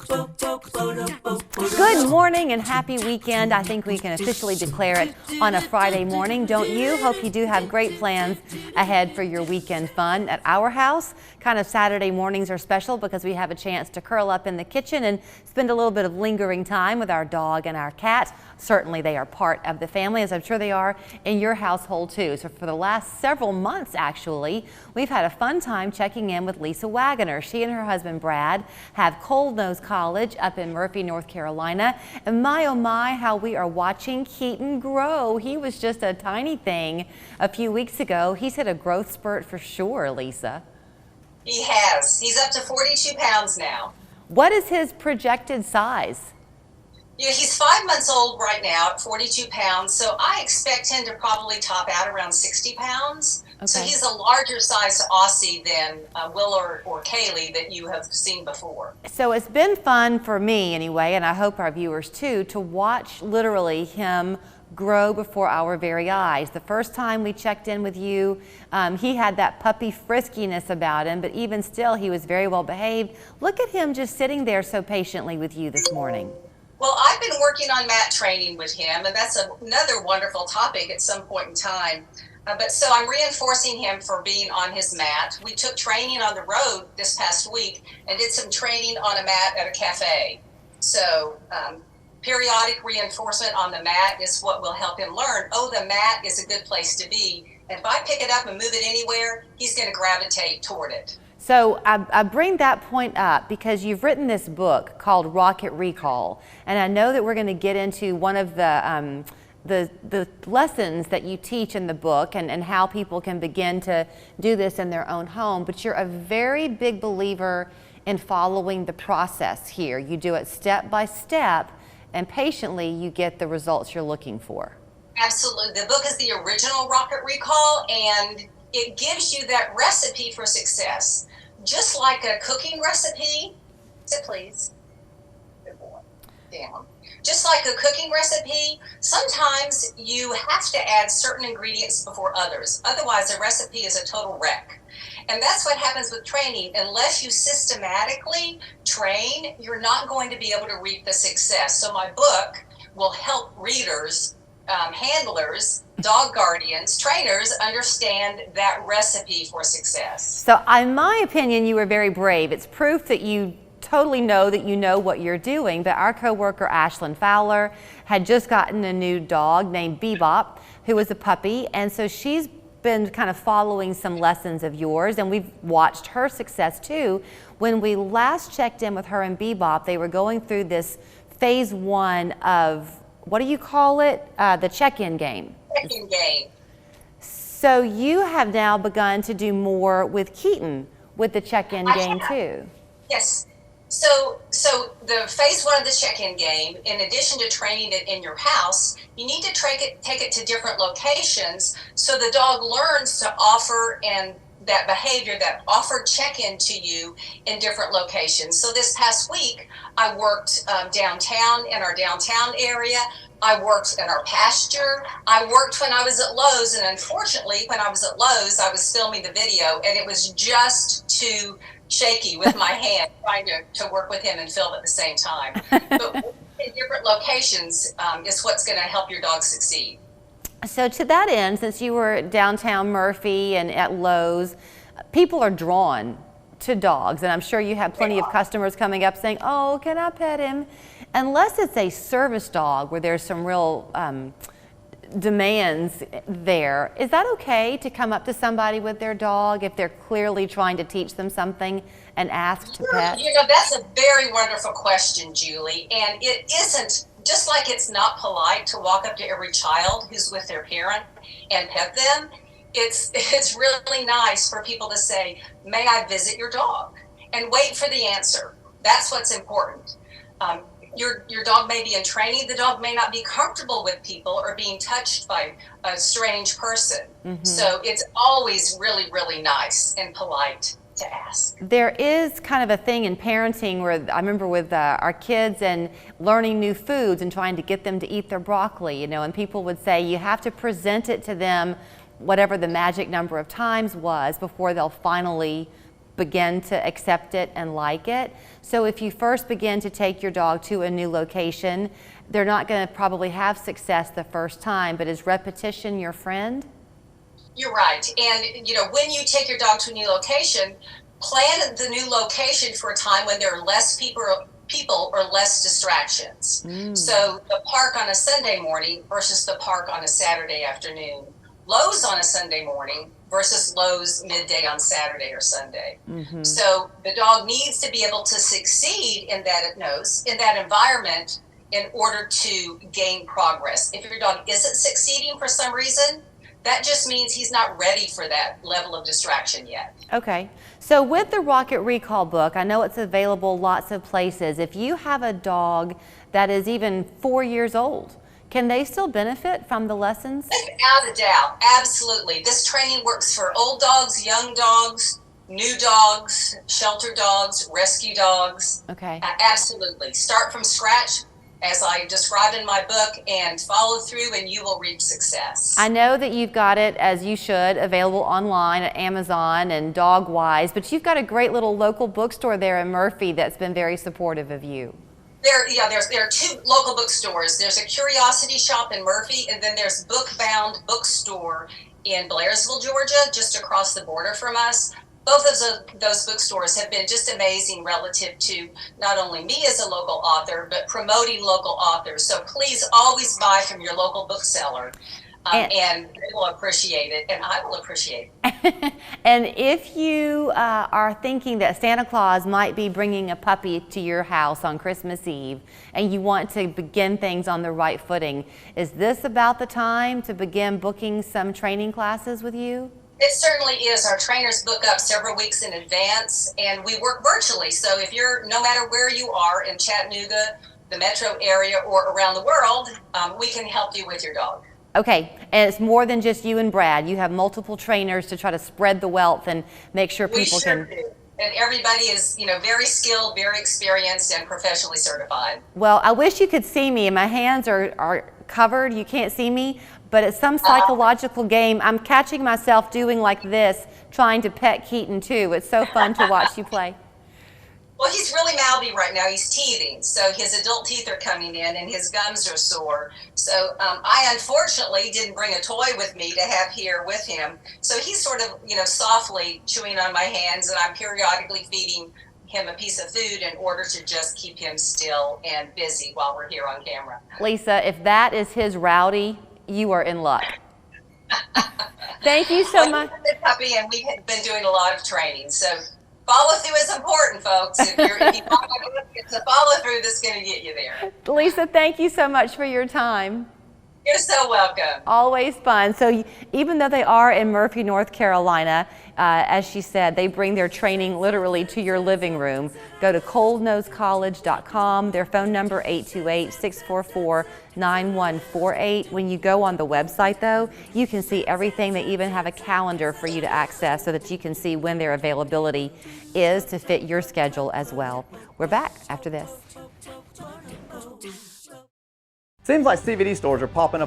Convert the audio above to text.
Good morning and happy weekend. I think we can officially declare it on a Friday morning, don't you? Hope you do have great plans ahead for your weekend fun. At our house, kind of Saturday mornings are special because we have a chance to curl up in the kitchen and spend a little bit of lingering time with our dog and our cat. Certainly they are part of the family, as I'm sure they are in your household too. So for the last several months, actually, we've had a fun time checking in with Lisa Waggoner. She and her husband Brad have Cold Nose College up in Murphy, North Carolina. And my oh my, how we are watching Keaton grow. He was just a tiny thing a few weeks ago. He's hit a growth spurt for sure, Lisa. He has. He's up to 42 pounds now. What is his projected size? Yeah, he's 5 months old right now at 42 pounds, so I expect him to probably top out around 60 pounds. Okay. So he's a larger size Aussie than Will or Kaylee that you have seen before. So it's been fun for me anyway, and I hope our viewers too, to watch literally him grow before our very eyes. The first time we checked in with you, he had that puppy friskiness about him, but even still, he was very well behaved. Look at him just sitting there so patiently with you this morning. Well, I've been working on mat training with him, and that's another wonderful topic at some point in time. But so I'm reinforcing him for being on his mat. We took training on the road this past week and did some training on a mat at a cafe. So periodic reinforcement on the mat is what will help him learn, oh, the mat is a good place to be. And if I pick it up and move it anywhere, he's going to gravitate toward it. So I bring that point up because you've written this book called Rocket Recall, and I know that we're going to get into one of the lessons that you teach in the book and how people can begin to do this in their own home, but you're a very big believer in following the process here. You do it step by step, and patiently you get the results you're looking for. Absolutely. The book is the original Rocket Recall, and it gives you that recipe for success. Just like a cooking recipe, sit please, good boy, down. Just like a cooking recipe, sometimes you have to add certain ingredients before others. Otherwise, a recipe is a total wreck. And that's what happens with training. Unless you systematically train, you're not going to be able to reap the success. So my book will help readers, handlers, dog guardians, trainers understand that recipe for success. So in my opinion, you were very brave. It's proof that you totally know that you know what you're doing. But our coworker Ashlyn Fowler had just gotten a new dog named Bebop, who was a puppy, and so she's been kind of following some lessons of yours, and we've watched her success too. When we last checked in with her and Bebop, they were going through this phase 1 of, what do you call it? The check-in game. Check-in game. So you have now begun to do more with Keaton with the check-in game too. Yes. So the phase 1 of the check-in game, in addition to training it in your house, you need to take it to different locations so the dog learns to offer and that behavior, that offered check-in to you in different locations. So this past week, I worked downtown in our downtown area. I worked in our pasture. I worked when I was at Lowe's, and unfortunately, when I was at Lowe's, I was filming the video, and it was just too shaky with my hand trying to work with him and film at the same time. But in different locations is what's going to help your dog succeed. So to that end, since you were downtown Murphy and at Lowe's, people are drawn to dogs, and I'm sure you have plenty of customers coming up saying, oh, can I pet him? Unless it's a service dog where there's some real demands there, is that okay to come up to somebody with their dog if they're clearly trying to teach them something and ask to pet? You know, that's a very wonderful question, Julie, and it isn't. Just like it's not polite to walk up to every child who's with their parent and pet them, it's really nice for people to say, may I visit your dog? And wait for the answer. That's what's important. Your dog may be in training. The dog may not be comfortable with people or being touched by a strange person. Mm-hmm. So it's always really, really nice and polite to ask. There is kind of a thing in parenting where I remember with our kids and learning new foods and trying to get them to eat their broccoli, you know, and people would say you have to present it to them whatever the magic number of times was before they'll finally begin to accept it and like it. So if you first begin to take your dog to a new location, they're not going to probably have success the first time, but is repetition your friend? You're right. And, when you take your dog to a new location, plan the new location for a time when there are less people or less distractions. So the park on a Sunday morning versus the park on a Saturday afternoon. Lowe's on a Sunday morning versus Lowe's midday on Saturday or Sunday. So the dog needs to be able to succeed in that environment in order to gain progress. If your dog isn't succeeding for some reason, that just means he's not ready for that level of distraction yet. Okay. So with the Rocket Recall book, I know it's available lots of places. If you have a dog that is even 4 years old, can they still benefit from the lessons? Without a doubt, absolutely. This training works for old dogs, young dogs, new dogs, shelter dogs, rescue dogs. Okay. Absolutely. Start from scratch, as I describe in my book, and follow through and you will reach success. I know that you've got it, as you should, available online at Amazon and DogWise, but you've got a great little local bookstore there in Murphy that's been very supportive of you. There are 2 local bookstores. There's a Curiosity Shop in Murphy, and then there's Bookbound Bookstore in Blairsville, Georgia, just across the border from us. Both of those bookstores have been just amazing relative to not only me as a local author, but promoting local authors. So please always buy from your local bookseller, and they will appreciate it, and I will appreciate it. And if you are thinking that Santa Claus might be bringing a puppy to your house on Christmas Eve, and you want to begin things on the right footing, is this about the time to begin booking some training classes with you? It certainly is. Our trainers book up several weeks in advance, and we work virtually. So if no matter where you are in Chattanooga, the metro area, or around the world, we can help you with your dog. Okay, and it's more than just you and Brad. You have multiple trainers to try to spread the wealth and make sure people can. Do. And everybody is, very skilled, very experienced, and professionally certified. Well, I wish you could see me, and my hands are covered. You can't see me, but it's some psychological game. I'm catching myself doing like this, trying to pet Keaton too. It's so fun to watch you play. Well, he's really mouthy right now. He's teething, so his adult teeth are coming in and his gums are sore. So I unfortunately didn't bring a toy with me to have here with him. So he's sort of, softly chewing on my hands, and I'm periodically feeding him a piece of food in order to just keep him still and busy while we're here on camera. Lisa, if that is his rowdy, you are in luck. Thank you so much. He's a puppy, and we've been doing a lot of training. So follow through is important, folks. If you it's a follow through that's going to get you there. Lisa, thank you so much for your time. You're so welcome. Always fun. So even though they are in Murphy, North Carolina, as she said, they bring their training literally to your living room. Go to coldnosecollege.com. Their phone number 828-644-9148. When you go on the website, though, you can see everything. They even have a calendar for you to access so that you can see when their availability is to fit your schedule as well. We're back after this. Seems like CBD stores are popping up